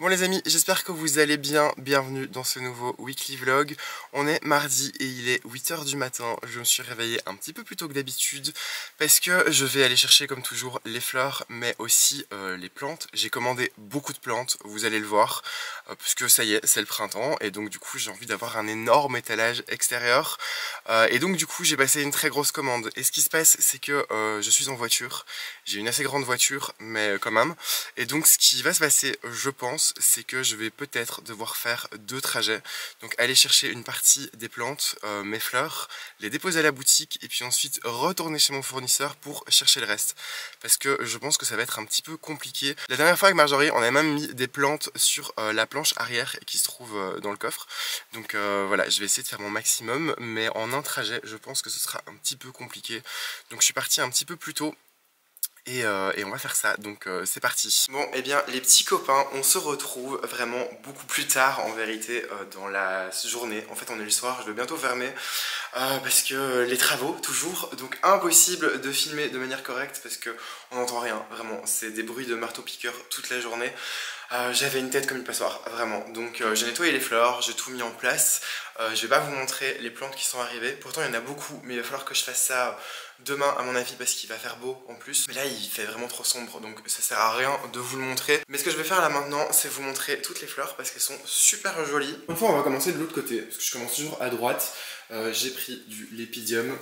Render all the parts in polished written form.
Bon les amis, j'espère que vous allez bien, bienvenue dans ce nouveau weekly vlog. On est mardi et il est 8 h du matin, je me suis réveillé un petit peu plus tôt que d'habitude parce que je vais aller chercher comme toujours les fleurs mais aussi les plantes. J'ai commandé beaucoup de plantes, vous allez le voir, puisque ça y est, c'est le printemps et donc du coup j'ai envie d'avoir un énorme étalage extérieur et donc du coup j'ai passé une très grosse commande. Et ce qui se passe c'est que je suis en voiture, j'ai une assez grande voiture mais quand même, et donc ce qui va se passer je pense c'est que je vais peut-être devoir faire deux trajets. Donc aller chercher une partie des plantes, mes fleurs, les déposer à la boutique et puis ensuite retourner chez mon fournisseur pour chercher le reste. Parce que je pense que ça va être un petit peu compliqué. La dernière fois avec Marjorie, on a même mis des plantes sur la planche arrière qui se trouve dans le coffre. Donc voilà, je vais essayer de faire mon maximum, mais en un trajet, je pense que ce sera un petit peu compliqué. Donc je suis parti un petit peu plus tôt. Et on va faire ça, donc c'est parti. Bon, et bien les petits copains, on se retrouve vraiment beaucoup plus tard en vérité dans la journée. En fait on est le soir, je vais bientôt fermer parce que les travaux toujours, donc impossible de filmer de manière correcte parce que on n'entend rien, vraiment. C'est des bruits de marteau-piqueur toute la journée. J'avais une tête comme une passoire, vraiment. Donc j'ai nettoyé les fleurs, j'ai tout mis en place. Je vais pas vous montrer les plantes qui sont arrivées. Pourtant il y en a beaucoup, mais il va falloir que je fasse ça demain à mon avis parce qu'il va faire beau en plus. Mais là il fait vraiment trop sombre, donc ça sert à rien de vous le montrer. Mais ce que je vais faire là maintenant, c'est vous montrer toutes les fleurs parce qu'elles sont super jolies. Une fois on va commencer de l'autre côté, parce que je commence toujours à droite. J'ai pris du lépidium.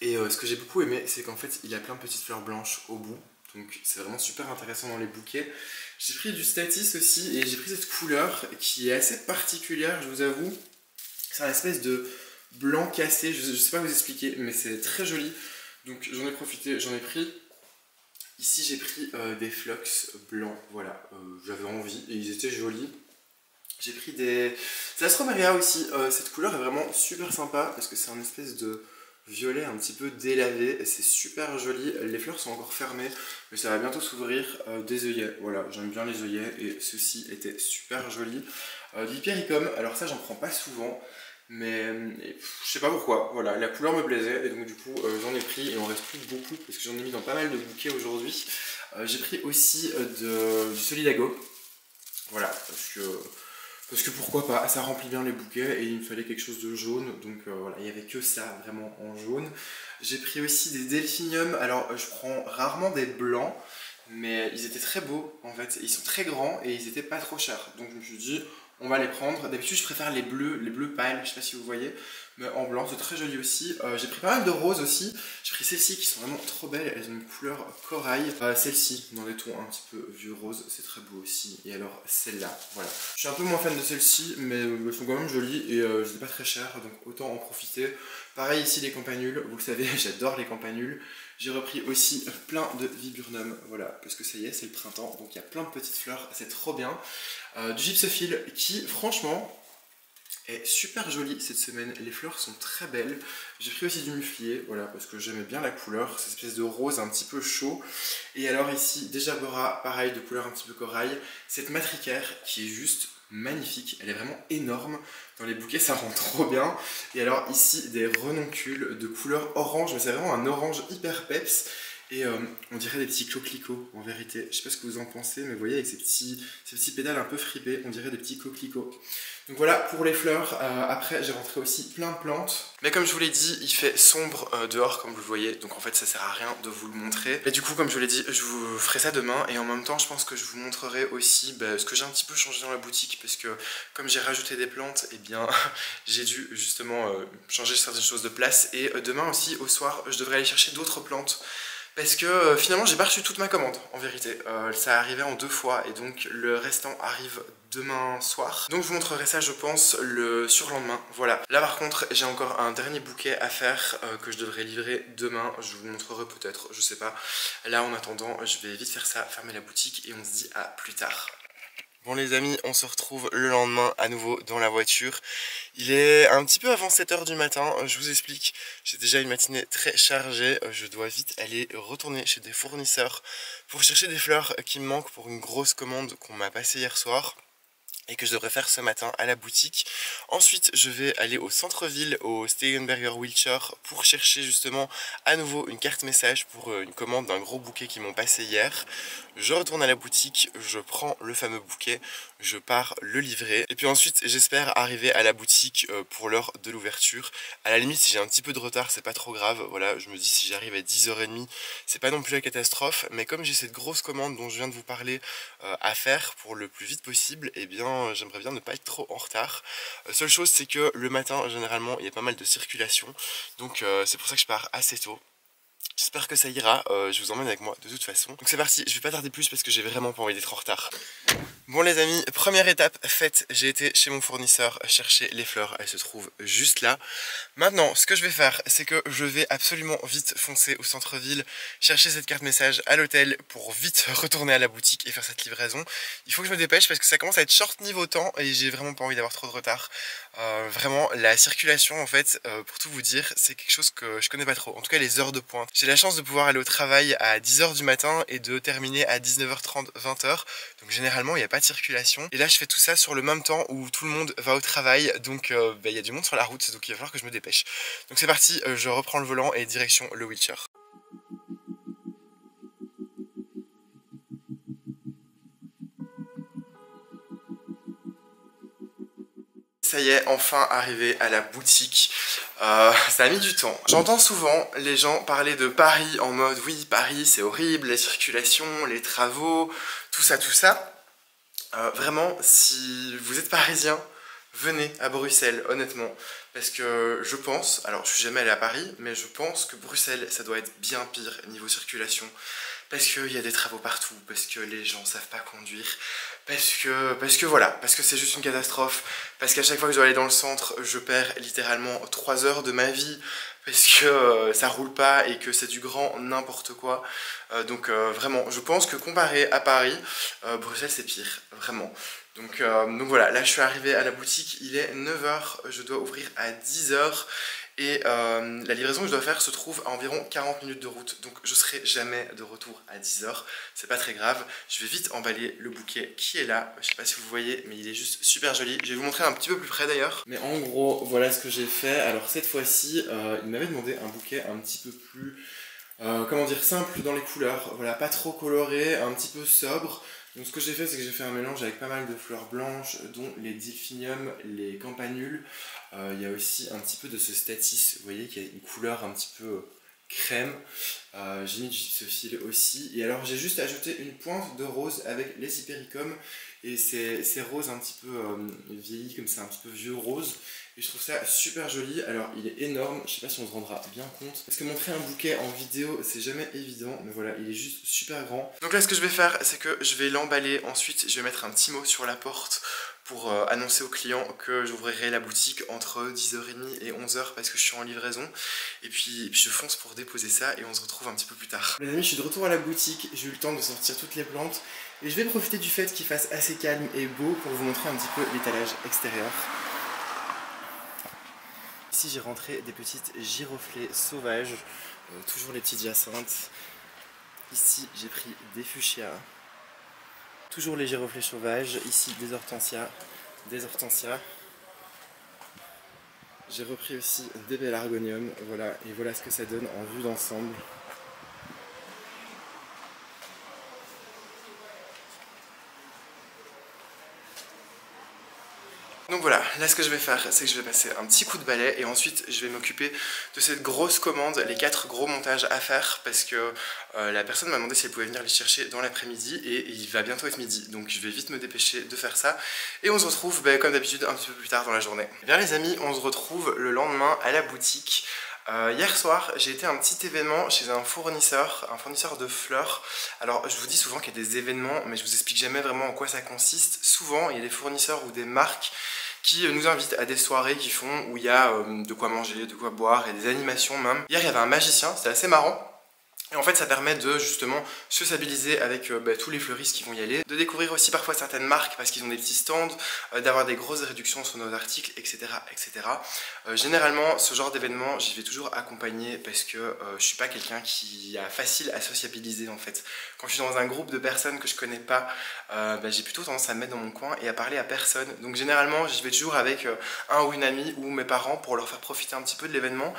Et ce que j'ai beaucoup aimé, c'est qu'en fait il a plein de petites fleurs blanches au bout. Donc c'est vraiment super intéressant dans les bouquets. J'ai pris du Statis aussi et j'ai pris cette couleur qui est assez particulière, je vous avoue. C'est un espèce de blanc cassé, je sais pas vous expliquer, mais c'est très joli. Donc j'en ai profité, j'en ai pris. Ici j'ai pris des flux blancs, voilà, j'avais envie et ils étaient jolis. J'ai pris des Astromeria aussi, cette couleur est vraiment super sympa parce que c'est un espèce de violet un petit peu délavé et c'est super joli. Les fleurs sont encore fermées mais ça va bientôt s'ouvrir. Des œillets, voilà, j'aime bien les œillets et ceci était super joli. Du Hypericum, alors ça j'en prends pas souvent mais je sais pas pourquoi, voilà, la couleur me plaisait et donc du coup j'en ai pris et on reste plus beaucoup parce que j'en ai mis dans pas mal de bouquets aujourd'hui. J'ai pris aussi du Solidago, voilà, parce que pourquoi pas, ça remplit bien les bouquets et il me fallait quelque chose de jaune, donc voilà, il n'y avait que ça vraiment en jaune. J'ai pris aussi des delphiniums, alors je prends rarement des blancs, mais ils étaient très beaux en fait, ils sont très grands et ils étaient pas trop chers, donc je me suis dit on va les prendre. D'habitude je préfère les bleus pâles, je sais pas si vous voyez, mais en blanc c'est très joli aussi. J'ai pris pas mal de roses aussi, j'ai pris celles-ci qui sont vraiment trop belles, elles ont une couleur corail. Celle-ci dans des tons un petit peu vieux rose, c'est très beau aussi. Et alors celle-là, voilà. Je suis un peu moins fan de celle-ci, mais elles sont quand même jolies et c'est pas très cher, donc autant en profiter. Pareil ici les campanules, vous le savez, j'adore les campanules. J'ai repris aussi plein de viburnum, voilà, parce que ça y est, c'est le printemps, donc il y a plein de petites fleurs, c'est trop bien. Du gypsophile qui, franchement, est super joli cette semaine. Les fleurs sont très belles. J'ai pris aussi du muflier, voilà, parce que j'aimais bien la couleur, cette espèce de rose un petit peu chaud. Et alors ici, déjà Bora, pareil, de couleur un petit peu corail. Cette matricaire qui est juste magnifique, elle est vraiment énorme. Dans les bouquets, ça rend trop bien. Et alors ici, des renoncules de couleur orange, mais c'est vraiment un orange hyper peps. Et on dirait des petits coquelicots en vérité. Je sais pas ce que vous en pensez, mais vous voyez avec ces petits pédales un peu fripés, on dirait des petits coquelicots. Donc voilà pour les fleurs. Après j'ai rentré aussi plein de plantes. Mais comme je vous l'ai dit, il fait sombre dehors comme vous le voyez, donc en fait ça sert à rien de vous le montrer. Et du coup comme je vous l'ai dit, je vous ferai ça demain et en même temps je pense que je vous montrerai aussi ce que j'ai un petit peu changé dans la boutique parce que comme j'ai rajouté des plantes, et bien j'ai dû justement changer certaines choses de place. Et demain aussi au soir je devrais aller chercher d'autres plantes. Parce que finalement j'ai pas reçu toute ma commande en vérité, ça arrivait en 2 fois et donc le restant arrive demain soir. Donc je vous montrerai ça je pense le surlendemain, voilà. Là par contre j'ai encore un dernier bouquet à faire que je devrais livrer demain, je vous montrerai peut-être, je sais pas. Là en attendant je vais vite faire ça, fermer la boutique et on se dit à plus tard. Bon les amis, on se retrouve le lendemain à nouveau dans la voiture. Il est un petit peu avant 7 h du matin, je vous explique. J'ai déjà une matinée très chargée, je dois vite aller retourner chez des fournisseurs pour chercher des fleurs qui me manquent pour une grosse commande qu'on m'a passée hier soir. et que je devrais faire ce matin à la boutique. Ensuite je vais aller au centre-ville, au Stegenberger Wiltshire, pour chercher justement à nouveau une carte message pour une commande d'un gros bouquet qu'ils m'ont passé hier. Je retourne à la boutique, je prends le fameux bouquet, je pars le livrer et puis ensuite j'espère arriver à la boutique pour l'heure de l'ouverture. À la limite si j'ai un petit peu de retard c'est pas trop grave, voilà, je me dis si j'arrive à 10h30 c'est pas non plus la catastrophe, mais comme j'ai cette grosse commande dont je viens de vous parler à faire pour le plus vite possible, et bien j'aimerais bien ne pas être trop en retard. Seule chose c'est que le matin généralement il y a pas mal de circulation, donc c'est pour ça que je pars assez tôt. J'espère que ça ira, je vous emmène avec moi de toute façon. Donc c'est parti, je vais pas tarder plus parce que j'ai vraiment pas envie d'être en retard. Bon les amis, première étape faite, j'ai été chez mon fournisseur chercher les fleurs, elles se trouvent juste là. Maintenant, ce que je vais faire, c'est que je vais absolument vite foncer au centre-ville, chercher cette carte message à l'hôtel pour vite retourner à la boutique et faire cette livraison. Il faut que je me dépêche parce que ça commence à être short niveau temps et j'ai vraiment pas envie d'avoir trop de retard. Vraiment, la circulation en fait, pour tout vous dire, c'est quelque chose que je connais pas trop. En tout cas, les heures de pointe. J'ai la chance de pouvoir aller au travail à 10h du matin et de terminer à 19h30, 20h. Donc généralement, il n'y a pas de circulation. Et là, je fais tout ça sur le même temps où tout le monde va au travail. Donc il y a du monde sur la route, donc il va falloir que je me dépêche. Donc c'est parti, je reprends le volant et direction le Wiltshire. Ça y est, enfin arrivé à la boutique. Ça a mis du temps. J'entends souvent les gens parler de Paris en mode oui, Paris c'est horrible, la circulation, les travaux, tout ça, tout ça. Vraiment, si vous êtes parisien, venez à Bruxelles, honnêtement. Parce que je pense, alors je suis jamais allé à Paris, mais je pense que Bruxelles, ça doit être bien pire niveau circulation. Parce qu'il y a des travaux partout, parce que les gens savent pas conduire, parce que voilà, parce que c'est juste une catastrophe, parce qu'à chaque fois que je dois aller dans le centre, je perds littéralement 3 heures de ma vie, parce que ça roule pas et que c'est du grand n'importe quoi. Donc vraiment, je pense que comparé à Paris, Bruxelles c'est pire, vraiment. Donc voilà, là je suis arrivé à la boutique, il est 9h, je dois ouvrir à 10h. Et la livraison que je dois faire se trouve à environ 40 minutes de route. Donc je serai jamais de retour à 10h. C'est pas très grave. Je vais vite emballer le bouquet qui est là. Je sais pas si vous voyez, mais il est juste super joli. Je vais vous montrer un petit peu plus près d'ailleurs. Mais en gros, voilà ce que j'ai fait. Alors cette fois-ci, il m'avait demandé un bouquet un petit peu plus, comment dire, simple dans les couleurs. Voilà, pas trop coloré, un petit peu sobre. Donc ce que j'ai fait, c'est que j'ai fait un mélange avec pas mal de fleurs blanches, dont les delphiniums, les campanules. Il y a aussi un petit peu de ce statis, vous voyez, qui a une couleur un petit peu crème. J'ai mis du gypsophile aussi. Et alors j'ai juste ajouté une pointe de rose avec les hypericums. Et c'est rose un petit peu vieilli, comme c'est un petit peu vieux rose. Et je trouve ça super joli. Alors il est énorme, je sais pas si on se rendra bien compte. Parce que montrer un bouquet en vidéo c'est jamais évident. Mais voilà, il est juste super grand. Donc là ce que je vais faire c'est que je vais l'emballer. Ensuite je vais mettre un petit mot sur la porte pour annoncer aux clients que j'ouvrirai la boutique entre 10h30 et 11h parce que je suis en livraison. Et puis je fonce pour déposer ça et on se retrouve un petit peu plus tard. Les amis, je suis de retour à la boutique, j'ai eu le temps de sortir toutes les plantes et je vais profiter du fait qu'il fasse assez calme et beau pour vous montrer un petit peu l'étalage extérieur. Ici j'ai rentré des petites giroflées sauvages, toujours les petites jacinthes. Ici j'ai pris des fuchsias. Toujours les giroflées sauvages, ici des hortensias, J'ai repris aussi des pelargoniums, voilà, et voilà ce que ça donne en vue d'ensemble. Donc voilà, là ce que je vais faire, c'est que je vais passer un petit coup de balai et ensuite je vais m'occuper de cette grosse commande, les 4 gros montages à faire parce que la personne m'a demandé si elle pouvait venir les chercher dans l'après-midi et il va bientôt être midi. Donc je vais vite me dépêcher de faire ça et on se retrouve comme d'habitude un petit peu plus tard dans la journée. Et bien les amis, on se retrouve le lendemain à la boutique. Hier soir, j'ai été à un petit événement chez un fournisseur de fleurs. Alors, je vous dis souvent qu'il y a des événements, mais je vous explique jamais vraiment en quoi ça consiste. Souvent, il y a des fournisseurs ou des marques qui nous invitent à des soirées qui font où il y a de quoi manger, de quoi boire et des animations même. Hier, il y avait un magicien, c'était assez marrant. Et en fait ça permet de justement sociabiliser avec tous les fleuristes qui vont y aller, de découvrir aussi parfois certaines marques parce qu'ils ont des petits stands, d'avoir des grosses réductions sur nos articles, etc. etc. Généralement ce genre d'événement j'y vais toujours accompagné parce que je suis pas quelqu'un qui a facile à sociabiliser en fait. Quand je suis dans un groupe de personnes que je connais pas, j'ai plutôt tendance à me mettre dans mon coin et à parler à personne. Donc généralement j'y vais toujours avec un ou une amie ou mes parents pour leur faire profiter un petit peu de l'événement.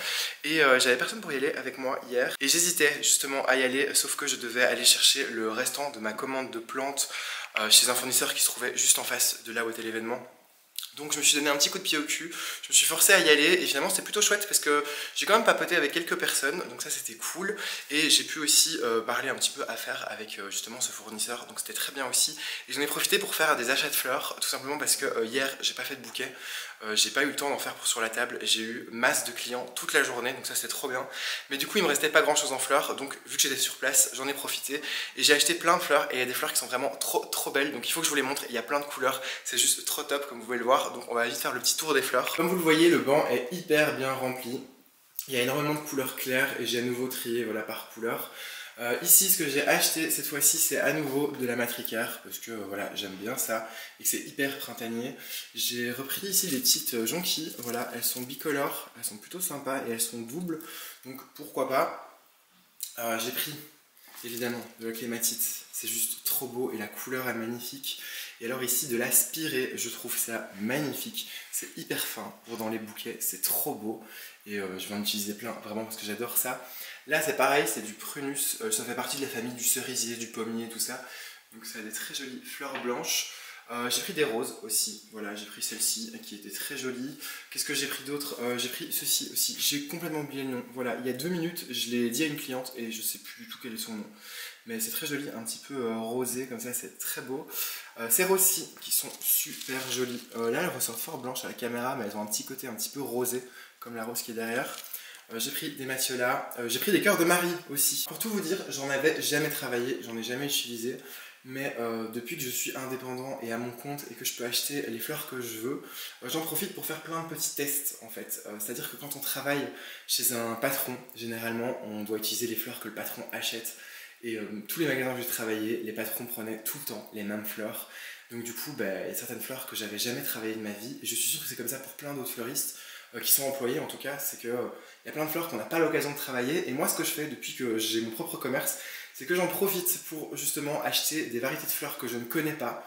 Et j'avais personne pour y aller avec moi hier et j'hésitais justement à y aller, sauf que je devais aller chercher le restant de ma commande de plantes chez un fournisseur qui se trouvait juste en face de là où était l'événement. Donc je me suis donné un petit coup de pied au cul, je me suis forcé à y aller et finalement c'était plutôt chouette parce que j'ai quand même papoté avec quelques personnes, donc ça c'était cool. Et j'ai pu aussi parler un petit peu affaires avec justement ce fournisseur, donc c'était très bien aussi. Et j'en ai profité pour faire des achats de fleurs, tout simplement parce que hier j'ai pas fait de bouquet. J'ai pas eu le temps d'en faire pour sur la table, j'ai eu masse de clients toute la journée, donc ça c'était trop bien. Mais du coup il me restait pas grand chose en fleurs, donc vu que j'étais sur place, j'en ai profité. Et j'ai acheté plein de fleurs, et il y a des fleurs qui sont vraiment trop belles, donc il faut que je vous les montre. Il y a plein de couleurs, c'est juste trop top comme vous pouvez le voir. Donc on va vite faire le petit tour des fleurs. Comme vous le voyez, le banc est hyper bien rempli. Il y a énormément de couleurs claires et j'ai à nouveau trié voilà, par couleur. Ici, ce que j'ai acheté cette fois-ci, c'est à nouveau de la matricaire parce que voilà, j'aime bien ça et que c'est hyper printanier. J'ai repris ici des petites jonquilles, voilà, elles sont bicolores, elles sont plutôt sympas et elles sont doubles, donc pourquoi pas. J'ai pris évidemment de la clématite, c'est juste trop beau et la couleur est magnifique. Et alors ici de l'aspiré, je trouve ça magnifique, c'est hyper fin pour dans les bouquets, c'est trop beau et je vais en utiliser plein vraiment parce que j'adore ça. Là c'est pareil, c'est du prunus, ça fait partie de la famille du cerisier, du pommier, tout ça. Donc ça a des très jolies fleurs blanches. J'ai pris des roses aussi, voilà, j'ai pris celle-ci qui était très jolie. Qu'est-ce que j'ai pris d'autre? J'ai pris ceci aussi, j'ai complètement oublié le nom. Voilà, il y a 2 minutes, je l'ai dit à une cliente et je sais plus du tout quel est son nom. Mais c'est très joli, un petit peu rosé comme ça, c'est très beau. Ces roses-ci qui sont super jolies. Là elles ressortent fort blanches à la caméra, mais elles ont un petit côté un petit peu rosé, comme la rose qui est derrière. J'ai pris des matiolas, j'ai pris des cœurs de Marie aussi. Pour tout vous dire, j'en avais jamais travaillé, j'en ai jamais utilisé. Mais depuis que je suis indépendant et à mon compte et que je peux acheter les fleurs que je veux, j'en profite pour faire plein de petits tests en fait. C'est-à-dire que quand on travaille chez un patron, généralement on doit utiliser les fleurs que le patron achète. Et tous les magasins où j'ai travaillé, les patrons prenaient tout le temps les mêmes fleurs. Donc du coup, il y a certaines fleurs que j'avais jamais travaillé de ma vie. Et je suis sûr que c'est comme ça pour plein d'autres fleuristes qui sont employés en tout cas. C'est qu'il y a plein de fleurs qu'on n'a pas l'occasion de travailler. Et moi ce que je fais depuis que j'ai mon propre commerce, c'est que j'en profite pour justement acheter des variétés de fleurs que je ne connais pas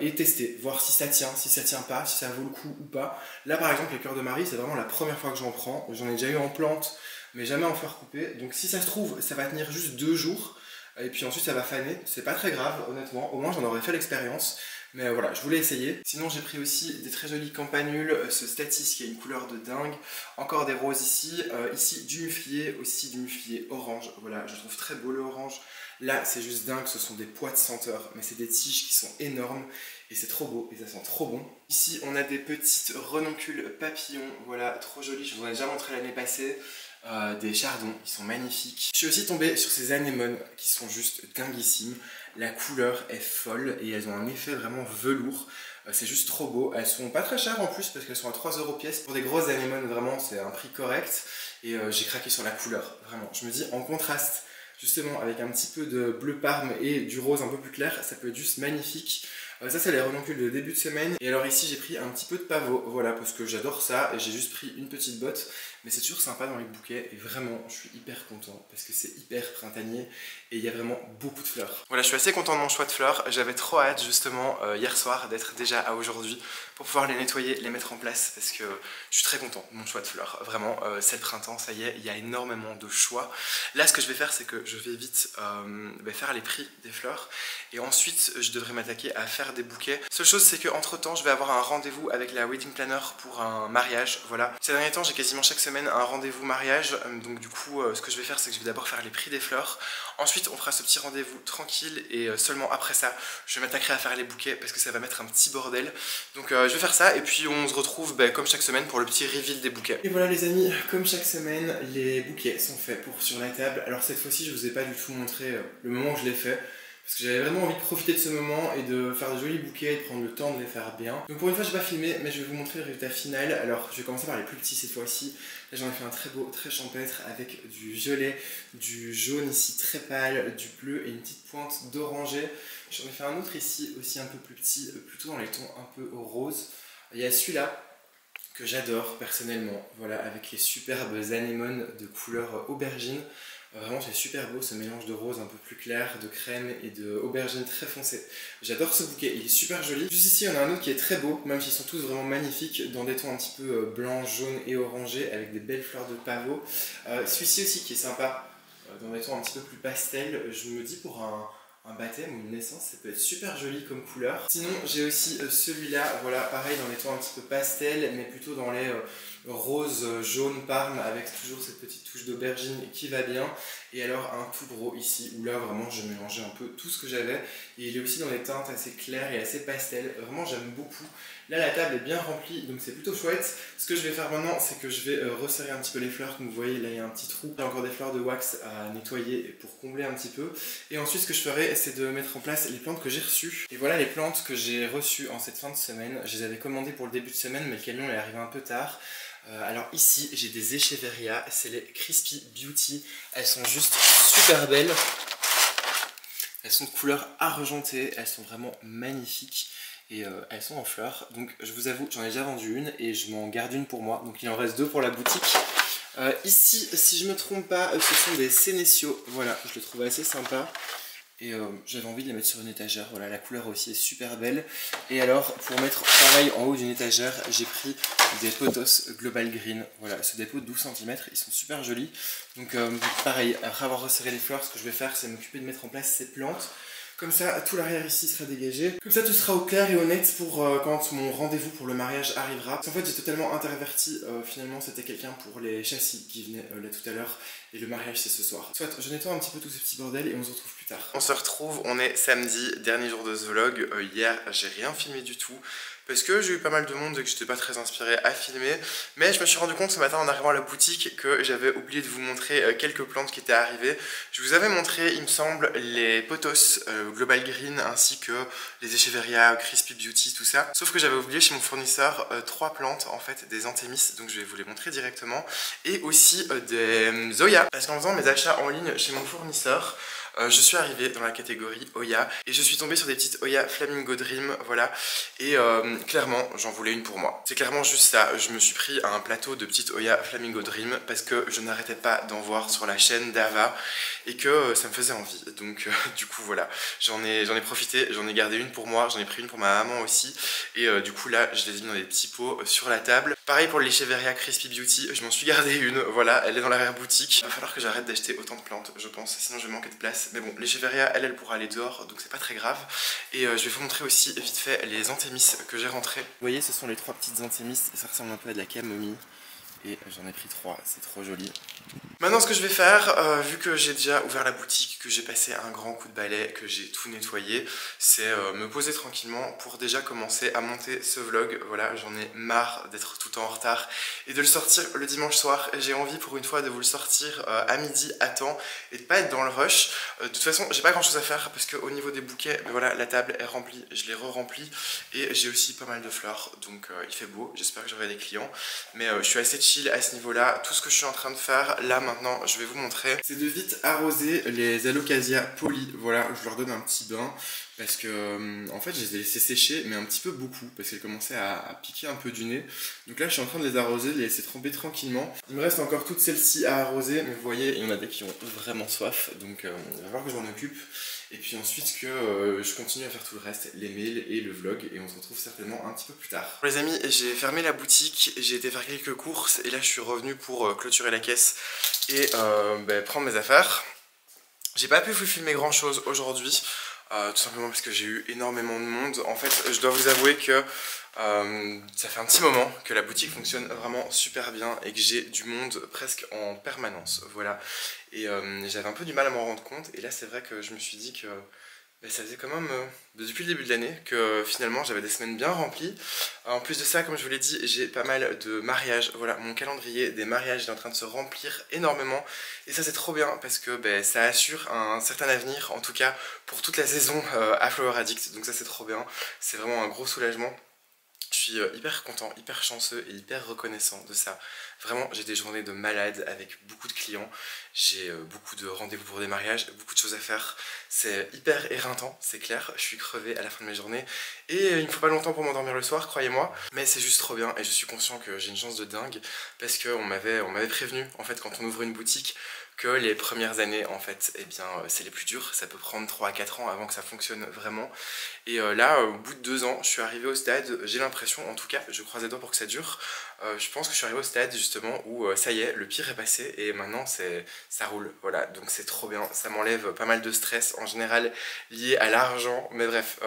et tester, voir si ça tient pas, si ça vaut le coup ou pas. Là par exemple les cœurs de Marie, c'est vraiment la première fois que j'en prends. J'en ai déjà eu en plante, mais jamais en fleurs coupées. Donc si ça se trouve, ça va tenir juste 2 jours. Et puis ensuite ça va faner, c'est pas très grave honnêtement, au moins j'en aurais fait l'expérience. Mais voilà, je voulais essayer. Sinon j'ai pris aussi des très jolies campanules, ce Statis qui a une couleur de dingue. Encore des roses ici, ici du muflier, aussi du muflier orange. Voilà, je trouve très beau le orange. Là c'est juste dingue, ce sont des pois de senteur, mais c'est des tiges qui sont énormes. Et c'est trop beau, et ça sent trop bon. Ici on a des petites renoncules papillons, voilà, trop jolies, je vous en ai déjà montré l'année passée. Des chardons, ils sont magnifiques. Je suis aussi tombée sur ces anémones qui sont juste dinguissimes. La couleur est folle et elles ont un effet vraiment velours. C'est juste trop beau. Elles sont pas très chères en plus parce qu'elles sont à 3 € pièce. Pour des grosses anémones, vraiment, c'est un prix correct. Et j'ai craqué sur la couleur, vraiment. Je me dis, en contraste, justement, avec un petit peu de bleu parme et du rose un peu plus clair, ça peut être juste magnifique. Ça c'est les renoncules de début de semaine. Et alors ici j'ai pris un petit peu de pavot, voilà, parce que j'adore ça. Et j'ai juste pris une petite botte. Mais c'est toujours sympa dans les bouquets et vraiment je suis hyper content parce que c'est hyper printanier et il y a vraiment beaucoup de fleurs. Voilà, je suis assez content de mon choix de fleurs. J'avais trop hâte justement hier soir d'être déjà à aujourd'hui pour pouvoir les nettoyer, les mettre en place parce que je suis très content de mon choix de fleurs. Vraiment, c'est le printemps, ça y est, il y a énormément de choix. Là ce que je vais faire c'est que je vais vite faire les prix des fleurs et ensuite je devrais m'attaquer à faire des bouquets. Seule chose c'est que entre temps je vais avoir un rendez-vous avec la wedding planner pour un mariage. Voilà, ces derniers temps j'ai quasiment chaque semaine un rendez-vous mariage, donc du coup ce que je vais faire c'est que je vais d'abord faire les prix des fleurs, ensuite on fera ce petit rendez-vous tranquille et seulement après ça je m'attaquerai à faire les bouquets parce que ça va mettre un petit bordel. Donc je vais faire ça et puis on se retrouve comme chaque semaine pour le petit reveal des bouquets. Et voilà les amis, comme chaque semaine les bouquets sont faits pour sur la table. Alors cette fois-ci je vous ai pas du tout montré le moment où je l'ai fait parce que j'avais vraiment envie de profiter de ce moment et de faire de jolis bouquets et de prendre le temps de les faire bien. Donc pour une fois j'ai pas filmé, mais je vais vous montrer le résultat final. Alors je vais commencer par les plus petits cette fois-ci. Là j'en ai fait un très beau, très champêtre avec du violet, du jaune ici très pâle, du bleu et une petite pointe d'orangé. J'en ai fait un autre ici aussi un peu plus petit, plutôt dans les tons un peu rose. Il y a celui-là que j'adore personnellement, voilà, avec les superbes anémones de couleur aubergine. Vraiment c'est super beau ce mélange de rose un peu plus clair, de crème et de aubergine très foncé. J'adore ce bouquet, il est super joli. Juste ici on a un autre qui est très beau, même s'ils sont tous vraiment magnifiques, dans des tons un petit peu blanc, jaune et orangé, avec des belles fleurs de pavot. Celui-ci aussi qui est sympa, dans des tons un petit peu plus pastel. Je me dis pour un baptême ou une naissance, ça peut être super joli comme couleur. Sinon j'ai aussi celui-là, voilà, pareil dans les tons un petit peu pastel, mais plutôt dans les rose, jaune, parme, avec toujours cette petite touche d'aubergine qui va bien. Et alors un tout gros ici, où là vraiment je mélangeais un peu tout ce que j'avais. Et il est aussi dans des teintes assez claires et assez pastel, vraiment j'aime beaucoup. Là la table est bien remplie, donc c'est plutôt chouette. Ce que je vais faire maintenant, c'est que je vais resserrer un petit peu les fleurs, comme vous voyez là il y a un petit trou. J'ai encore des fleurs de wax à nettoyer pour combler un petit peu. Et ensuite ce que je ferai, c'est de mettre en place les plantes que j'ai reçues. Et voilà les plantes que j'ai reçues en cette fin de semaine. Je les avais commandées pour le début de semaine, mais le camion est arrivé un peu tard. Alors ici j'ai des Echeveria, c'est les Crispy Beauty, elles sont juste super belles, elles sont de couleur argentée, elles sont vraiment magnifiques et elles sont en fleurs. Donc je vous avoue j'en ai déjà vendu une et je m'en garde une pour moi, donc il en reste deux pour la boutique. Ici si je me trompe pas ce sont des Senecio, voilà je les trouve assez sympas. Et j'avais envie de les mettre sur une étagère, voilà la couleur aussi est super belle. Et alors pour mettre pareil en haut d'une étagère, j'ai pris des potos Global Green. Voilà, c'est des pots de 12 cm, ils sont super jolis. Donc pareil, après avoir resserré les fleurs, ce que je vais faire c'est m'occuper de mettre en place ces plantes. Comme ça, tout l'arrière ici sera dégagé. Comme ça, tout sera au clair et honnête pour quand mon rendez-vous pour le mariage arrivera. En fait, j'ai totalement interverti. Finalement, c'était quelqu'un pour les châssis qui venait là tout à l'heure. Et le mariage, c'est ce soir. Soit, je nettoie un petit peu tous ces petits bordels et on se retrouve plus tard. On se retrouve, on est samedi, dernier jour de ce vlog. Hier, j'ai rien filmé du tout. Parce que j'ai eu pas mal de monde et que j'étais pas très inspiré à filmer. Mais je me suis rendu compte ce matin en arrivant à la boutique que j'avais oublié de vous montrer quelques plantes qui étaient arrivées. Je vous avais montré, il me semble, les potos Global Green ainsi que les Echeveria, Crispy Beauty, tout ça. Sauf que j'avais oublié chez mon fournisseur 3 plantes, en fait, des anthémis, donc je vais vous les montrer directement. Et aussi des Zoya. Parce qu'en faisant mes achats en ligne chez mon fournisseur, je suis arrivé dans la catégorie Oya et je suis tombé sur des petites Oya Flamingo Dream, voilà, et clairement j'en voulais une pour moi. C'est clairement juste ça, je me suis pris un plateau de petites Oya Flamingo Dream parce que je n'arrêtais pas d'en voir sur la chaîne d'Ava et que ça me faisait envie, donc du coup voilà, j'en ai profité, j'en ai gardé une pour moi, j'en ai pris une pour ma maman aussi et du coup là je les ai mis dans des petits pots sur la table. Pareil pour l'Echeveria Crispy Beauty, je m'en suis gardé une, voilà, elle est dans l'arrière-boutique. Il va falloir que j'arrête d'acheter autant de plantes, je pense, sinon je vais manquer de place. Mais bon, l'Echeveria, elle pourra aller dehors, donc c'est pas très grave. Et je vais vous montrer aussi, vite fait, les anthémis que j'ai rentrés. Vous voyez, ce sont les 3 petites anthémis, ça ressemble un peu à de la camomille. Et j'en ai pris 3, c'est trop joli. Maintenant ce que je vais faire, vu que j'ai déjà ouvert la boutique, que j'ai passé un grand coup de balai, que j'ai tout nettoyé, c'est me poser tranquillement pour déjà commencer à monter ce vlog. Voilà, j'en ai marre d'être tout le temps en retard et de le sortir le dimanche soir. J'ai envie pour une fois de vous le sortir à midi à temps et de pas être dans le rush. De toute façon, j'ai pas grand chose à faire parce qu'au niveau des bouquets, voilà, la table est remplie, je l'ai re-remplie et j'ai aussi pas mal de fleurs, donc il fait beau, j'espère que j'aurai des clients. Mais je suis assez chill à ce niveau-là. Tout ce que je suis en train de faire là maintenant, je vais vous montrer, c'est de vite arroser les alocasia poly. Voilà, je leur donne un petit bain parce que en fait je les ai laissés sécher, mais un petit peu beaucoup parce qu'elles commençaient à piquer un peu du nez. Donc là je suis en train de les arroser, de les laisser tremper tranquillement. Il me reste encore toutes celles-ci à arroser, mais vous voyez il y en a des qui ont vraiment soif, donc il va falloir que je m'en occupe. Et puis ensuite que je continue à faire tout le reste, les mails et le vlog, et on se retrouve certainement un petit peu plus tard. Les amis, j'ai fermé la boutique, j'ai été faire quelques courses et là je suis revenu pour clôturer la caisse et prendre mes affaires. J'ai pas pu vous filmer grand chose aujourd'hui, tout simplement parce que j'ai eu énormément de monde. En fait, je dois vous avouer que ça fait un petit moment que la boutique fonctionne vraiment super bien et que j'ai du monde presque en permanence, voilà. Et j'avais un peu du mal à m'en rendre compte et là c'est vrai que je me suis dit que Mais ça faisait quand même depuis le début de l'année que finalement j'avais des semaines bien remplies. En plus de ça, comme je vous l'ai dit, j'ai pas mal de mariages. Voilà, mon calendrier des mariages est en train de se remplir énormément. Et ça c'est trop bien parce que ça assure un certain avenir, en tout cas pour toute la saison à Flower Addict. Donc ça c'est trop bien, c'est vraiment un gros soulagement. Je suis hyper content, hyper chanceux et hyper reconnaissant de ça. Vraiment, j'ai des journées de malade avec beaucoup de clients. J'ai beaucoup de rendez-vous pour des mariages, beaucoup de choses à faire. C'est hyper éreintant, c'est clair. Je suis crevé à la fin de mes journées. Et il me faut pas longtemps pour m'endormir le soir, croyez-moi. Mais c'est juste trop bien et je suis conscient que j'ai une chance de dingue. Parce qu'on m'avait prévenu, en fait, quand on ouvre une boutique, que les premières années, en fait, eh bien, c'est les plus dures. Ça peut prendre 3 à 4 ans avant que ça fonctionne vraiment. Et là, au bout de 2 ans, je suis arrivé au stade, j'ai l'impression, en tout cas, je croise les doigts pour que ça dure, je pense que je suis arrivé au stade justement où ça y est, le pire est passé et maintenant ça roule. Voilà, donc c'est trop bien, ça m'enlève pas mal de stress en général lié à l'argent, mais bref.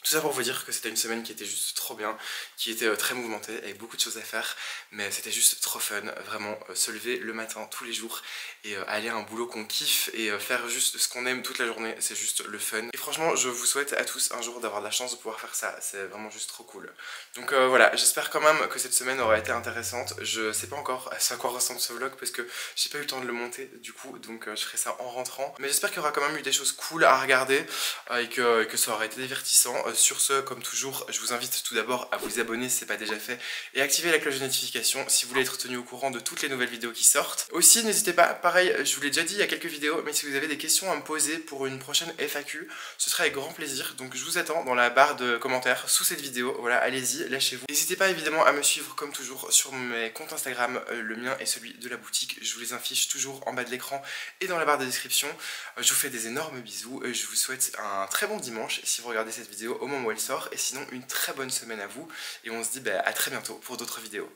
Tout ça pour vous dire que c'était une semaine qui était juste trop bien, qui était très mouvementée, avec beaucoup de choses à faire, mais c'était juste trop fun, vraiment se lever le matin tous les jours et aller à un boulot qu'on kiffe et faire juste ce qu'on aime toute la journée, c'est juste le fun. Et franchement, je vous souhaite à tous un jour d'avoir la chance de pouvoir faire ça, c'est vraiment juste trop cool. Donc voilà, j'espère quand même que cette semaine aura été intéressante. Je sais pas encore à quoi ressemble ce vlog parce que j'ai pas eu le temps de le monter du coup, donc je ferai ça en rentrant. Mais j'espère qu'il y aura quand même eu des choses cool à regarder et que ça aura été divertissant. Sur ce, comme toujours, je vous invite tout d'abord à vous abonner si ce n'est pas déjà fait et activer la cloche de notification si vous voulez être tenu au courant de toutes les nouvelles vidéos qui sortent. Aussi, n'hésitez pas, pareil, je vous l'ai déjà dit il y a quelques vidéos, mais si vous avez des questions à me poser pour une prochaine FAQ, ce sera avec grand plaisir. Donc je vous attends dans la barre de commentaires sous cette vidéo. Voilà, allez-y, lâchez-vous. N'hésitez pas évidemment à me suivre comme toujours sur mes comptes Instagram, le mien et celui de la boutique. Je vous les affiche toujours en bas de l'écran et dans la barre de description. Je vous fais des énormes bisous. Je vous souhaite un très bon dimanche si vous regardez cette vidéo au moment où elle sort. Et sinon, une très bonne semaine à vous. Et on se dit à très bientôt pour d'autres vidéos.